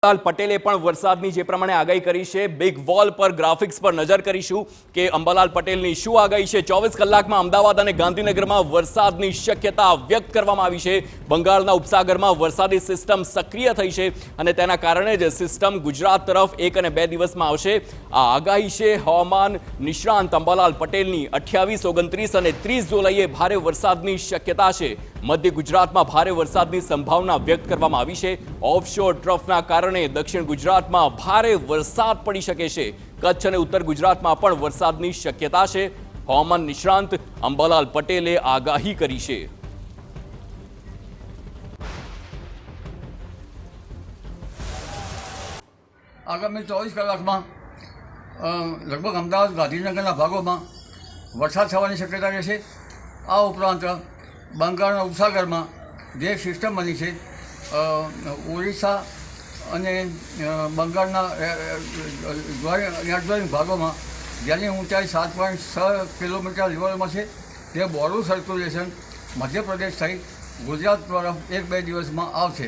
લાલ પટેલે પણ વરસાદની જે પ્રમાણે આગાહી કરી છે બિગ વોલ પર ગ્રાફિક્સ પર નજર કરીશું કે અંબાલાલ પટેલની શું આગાહી છે। 24 કલાકમાં અમદાવાદ અને ગાંધીનગરમાં વરસાદની શક્યતા વ્યક્ત કરવામાં આવી છે। બંગાળના ઉપસાગરમાં વરસાદી સિસ્ટમ સક્રિય થઈ છે અને તેના કારણે જ સિસ્ટમ ગુજરાત તરફ 1 અને 2 દિવસમાં આવશે। આ આગાહી છે હવામાન નિષ્ણાંત અંબાલાલ પટેલની। 28, 29 અને 30 જુલાઈએ ભારે વરસાદની શક્યતા છે। મધ્ય ગુજરાતમાં ભારે વરસાદની સંભાવના વ્યક્ત કરવામાં આવી છે। ઓફશોર ટ્રફના કારણે દક્ષિણ ગુજરાતમાં ભારે વરસાદ પડી શકે છે। કચ્છ અને ઉત્તર ગુજરાતમાં પણ વરસાદની શક્યતા છે। હવામાન નિષ્ણાંત અંબાલાલ પટેલે આગાહી કરી છે। આગામી 24 કલાકમાં લગભગ અમદાવાદ ગાંધીનગરના ભાગોમાં વરસાદ થવાની શક્યતા રહેશે। આ ઉપરાંત બંગાળના ઉપસાગરમાં જે સિસ્ટમ બની છે ઓરિસ્સા અને બંગાળના નેટવર્ક ભાગોમાં જેની ઊંચાઈ 7.6 કિલોમીટર લેવલમાં છે તે બોરું સર્ક્યુલેશન મધ્યપ્રદેશ સહિત ગુજરાત તરફ 1-2 દિવસમાં આવશે।